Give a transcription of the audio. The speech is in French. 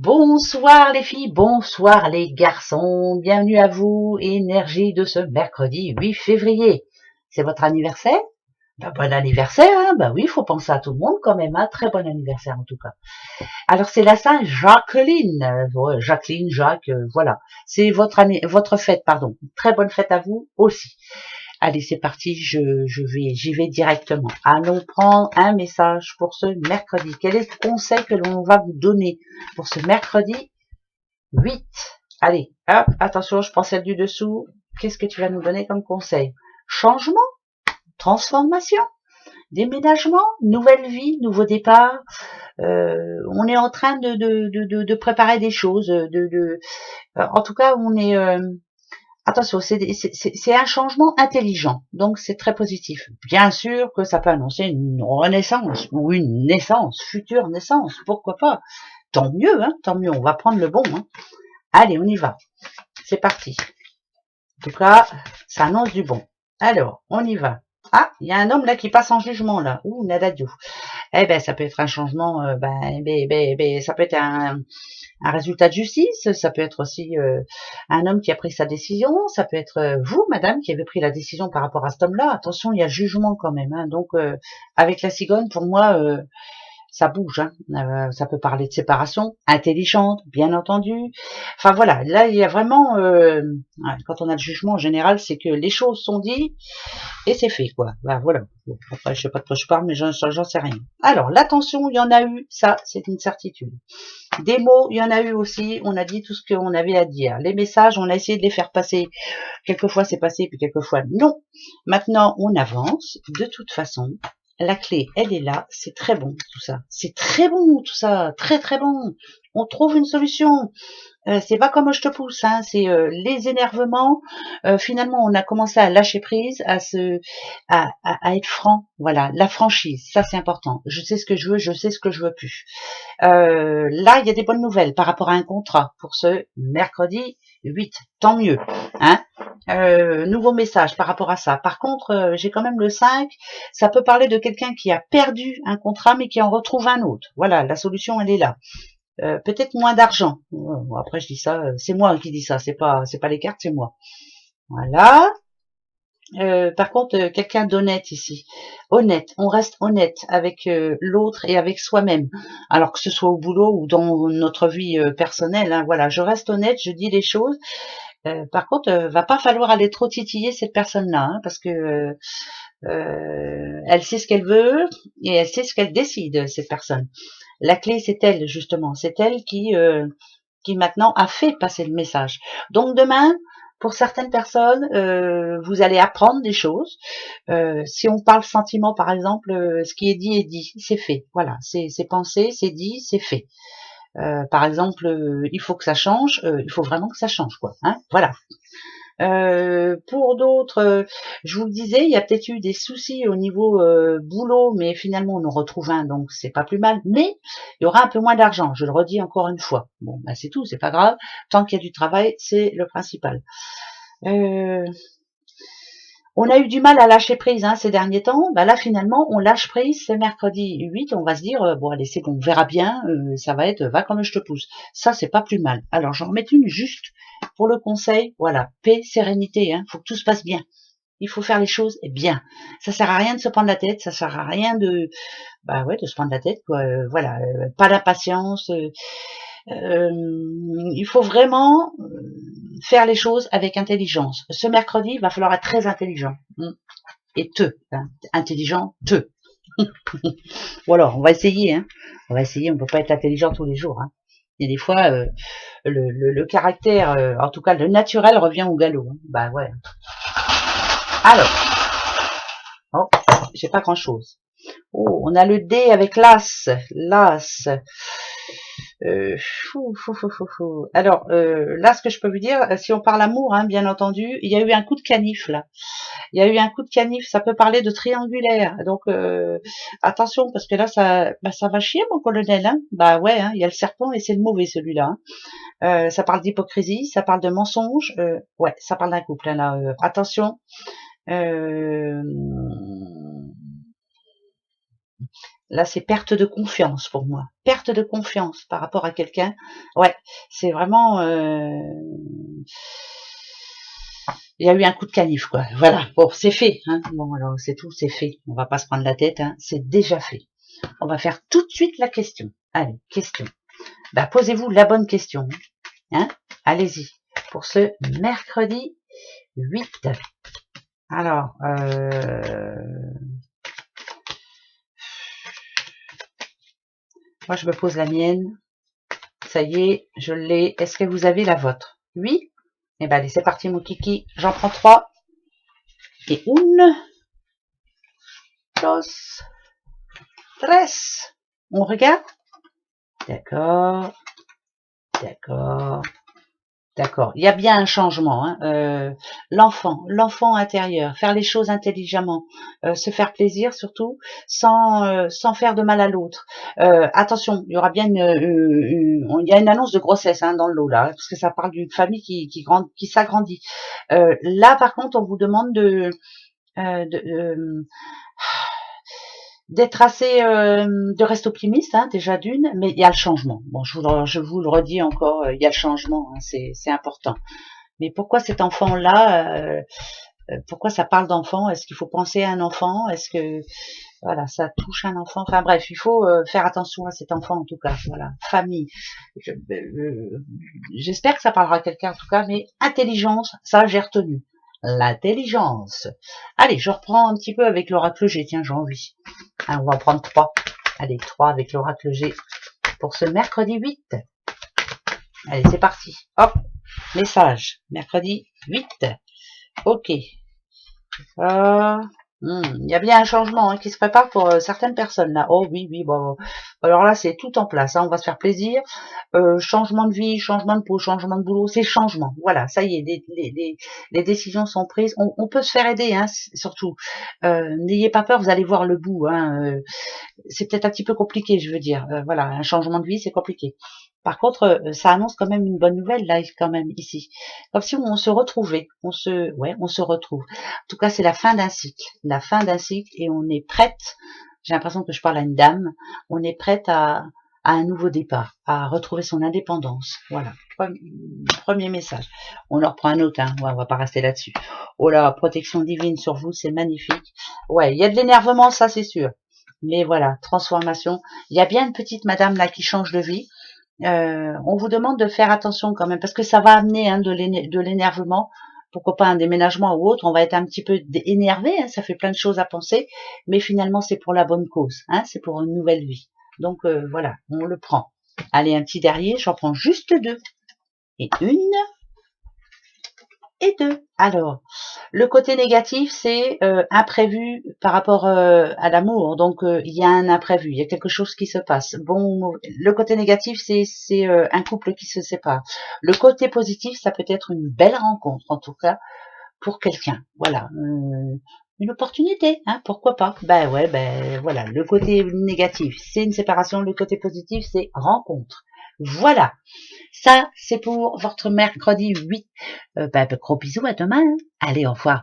Bonsoir les filles, bonsoir les garçons, bienvenue à vous, énergie de ce mercredi 8 février. C'est votre anniversaire? Ben, bon anniversaire, hein, ben oui, il faut penser à tout le monde quand même, hein, très bon anniversaire en tout cas. Alors c'est la Sainte Jacqueline, ouais, Jacqueline, Jacques, voilà. C'est votre fête, pardon. Très bonne fête à vous aussi. Allez, c'est parti, j'y vais directement. Allons prendre un message pour ce mercredi. Quel est le conseil que l'on va vous donner pour ce mercredi 8? Allez, hop, attention, je prends celle du dessous. Qu'est-ce que tu vas nous donner comme conseil? Changement, transformation, déménagement, nouvelle vie, nouveau départ. On est en train de préparer des choses. En tout cas, on est... attention, c'est un changement intelligent, donc c'est très positif. Bien sûr que ça peut annoncer une renaissance ou une naissance, future naissance, pourquoi pas. Tant mieux, hein, tant mieux, on va prendre le bon. Hein. Allez, on y va. C'est parti. En tout cas, ça annonce du bon. Alors, on y va. Ah, il y a un homme là qui passe en jugement là. Ouh, Nadadio. Eh ben, ça peut être un changement, ça peut être un résultat de justice, ça peut être aussi un homme qui a pris sa décision, ça peut être vous, madame, qui avez pris la décision par rapport à cet homme-là. Attention, il y a jugement quand même. Hein. Donc, avec la cigogne, pour moi, ça bouge. Hein. Ça peut parler de séparation, intelligente, bien entendu. Enfin voilà, là, il y a vraiment... quand on a le jugement, en général, c'est que les choses sont dites et c'est fait, quoi. Ben, voilà. Bon, après, je sais pas de quoi je parle, mais j'en sais rien. Alors, l'attention, il y en a eu, ça, c'est une certitude. Des mots, il y en a eu aussi, on a dit tout ce qu'on avait à dire. Les messages, on a essayé de les faire passer. Quelquefois c'est passé, puis quelquefois non. Maintenant, on avance. De toute façon, la clé, elle est là. C'est très bon tout ça. C'est très bon tout ça. Très très bon. On trouve une solution. C'est pas comme je te pousse, hein, c'est les énervements. Finalement, on a commencé à lâcher prise, à être franc. Voilà, la franchise, ça c'est important. Je sais ce que je veux, je sais ce que je veux plus. Là, il y a des bonnes nouvelles par rapport à un contrat pour ce mercredi 8. Tant mieux. Hein. Nouveau message par rapport à ça. Par contre, j'ai quand même le 5. Ça peut parler de quelqu'un qui a perdu un contrat mais qui en retrouve un autre. Voilà, la solution, elle est là. Peut-être moins d'argent. Bon, après, je dis ça, c'est moi qui dis ça, c'est pas les cartes, c'est moi. Voilà. Par contre, quelqu'un d'honnête ici. Honnête, on reste honnête avec l'autre et avec soi-même. Alors que ce soit au boulot ou dans notre vie personnelle, hein, voilà, je reste honnête, je dis les choses. Par contre, va pas falloir aller trop titiller cette personne-là, hein, parce que elle sait ce qu'elle veut et elle sait ce qu'elle décide, cette personne. La clé, c'est elle, justement. C'est elle qui maintenant a fait passer le message. Donc demain, pour certaines personnes, vous allez apprendre des choses. Si on parle sentiment, par exemple, ce qui est dit, c'est fait. Voilà, c'est pensé, c'est dit, c'est fait. Par exemple, il faut que ça change, il faut vraiment que ça change, quoi. Hein, voilà. Pour d'autres, je vous le disais, il y a peut-être eu des soucis au niveau boulot, mais finalement on en retrouve un, donc c'est pas plus mal. Mais il y aura un peu moins d'argent, je le redis encore une fois. Bon, bah c'est tout, c'est pas grave. Tant qu'il y a du travail, c'est le principal. On a eu du mal à lâcher prise hein, ces derniers temps. Bah là, finalement, on lâche prise. C'est mercredi 8. On va se dire, bon, allez, c'est bon, on verra bien. Ça va être, va comme je te pousse. Ça, c'est pas plus mal. Alors, j'en remets une juste pour le conseil. Voilà, paix, sérénité. Hein, faut que tout se passe bien. Il faut faire les choses bien. Ça sert à rien de se prendre la tête. Ça sert à rien de, bah ouais, de se prendre la tête. Quoi. Voilà, pas d'impatience. Il faut vraiment faire les choses avec intelligence. Ce mercredi, il va falloir être très intelligent. Et hein, intelligent, Ou alors, on va essayer. Hein. On va essayer, on peut pas être intelligent tous les jours. Hein. Et des fois, le caractère, en tout cas le naturel revient au galop. Hein. Bah ouais. Alors, oh, j'ai pas grand chose. Oh, on a le dé avec l'as. L'as. Alors, là, ce que je peux vous dire, si on parle amour, hein, bien entendu, il y a eu un coup de canif, là. Il y a eu un coup de canif, ça peut parler de triangulaire. Donc, attention, parce que là, ça va chier, mon colonel. Hein. Bah ouais, hein, il y a le serpent et c'est le mauvais, celui-là. Hein. Ça parle d'hypocrisie, ça parle de mensonge. Ouais, ça parle d'un couple, hein, là. Attention. Là, c'est perte de confiance pour moi. Perte de confiance par rapport à quelqu'un. Ouais, c'est vraiment... il y a eu un coup de canif, quoi. Voilà, bon, c'est fait. Hein. Bon, alors, c'est tout, c'est fait. On va pas se prendre la tête, hein. C'est déjà fait. On va faire tout de suite la question. Allez, question. Bah, posez-vous la bonne question. Hein. Allez-y. Pour ce mercredi 8. Alors, moi, je me pose la mienne. Ça y est, je l'ai. Est-ce que vous avez la vôtre? Oui? Eh ben, allez, c'est parti, mon kiki. J'en prends 3. Et une, dos, tres. On regarde? D'accord. D'accord. D'accord. Il y a bien un changement. Hein. L'enfant intérieur, faire les choses intelligemment, se faire plaisir surtout, sans faire de mal à l'autre. Attention, il y aura bien il y a une annonce de grossesse hein, dans le lot là, parce que ça parle d'une famille qui s'agrandit. Là, par contre, on vous demande d'être assez, de rester optimiste, hein, déjà d'une, mais il y a le changement. Bon, je vous le redis encore, il y a le changement, hein, c'est important. Mais pourquoi cet enfant-là, pourquoi ça parle d'enfant? Est-ce qu'il faut penser à un enfant? Est-ce que, voilà, ça touche un enfant? Enfin bref, il faut faire attention à cet enfant en tout cas. Voilà, famille. J'espère que ça parlera à quelqu'un en tout cas, mais intelligence, ça j'ai retenu. L'intelligence. Allez, je reprends un petit peu avec l'oracle G. Tiens, j'ai envie. Hein, on va en prendre 3. Allez, 3 avec l'oracle G pour ce mercredi 8. Allez, c'est parti. Hop, message. Mercredi 8. Ok. Il y a bien un changement hein, qui se prépare pour certaines personnes là. Oh oui, oui, bon. Alors là, c'est tout en place. Hein, on va se faire plaisir. Changement de vie, changement de peau, changement de boulot, c'est changement. Voilà, ça y est, les décisions sont prises. On peut se faire aider, hein, surtout. N'ayez pas peur, vous allez voir le bout. Hein, c'est peut-être un petit peu compliqué, je veux dire. Voilà, un changement de vie, c'est compliqué. Par contre, ça annonce quand même une bonne nouvelle là, quand même ici. Comme si on se retrouvait, on se retrouve. En tout cas, c'est la fin d'un cycle, et on est prête. J'ai l'impression que je parle à une dame. On est prête à un nouveau départ, à retrouver son indépendance. Voilà, premier message. On en reprend un autre, hein. Ouais, on va pas rester là-dessus. Oh là, protection divine sur vous, c'est magnifique. Ouais, il y a de l'énervement, ça c'est sûr. Mais voilà, transformation. Il y a bien une petite madame là qui change de vie. On vous demande de faire attention quand même, parce que ça va amener hein, de l'énervement. Pourquoi pas un déménagement ou autre, on va être un petit peu énervé, hein, ça fait plein de choses à penser, mais finalement c'est pour la bonne cause, hein, c'est pour une nouvelle vie. Donc voilà, on le prend. Allez, un petit derrière, j'en prends juste 2. Et 1 et 2. Alors, le côté négatif, c'est imprévu par rapport à l'amour. Donc, il y a un imprévu, il y a quelque chose qui se passe. Bon, le côté négatif, c'est un couple qui se sépare. Le côté positif, ça peut être une belle rencontre, en tout cas, pour quelqu'un. Voilà. Une opportunité, hein, pourquoi pas. Ben ouais, ben voilà. Le côté négatif, c'est une séparation. Le côté positif, c'est rencontre. Voilà. Ça, c'est pour votre mercredi 8. Gros bisous à demain. Allez, au revoir.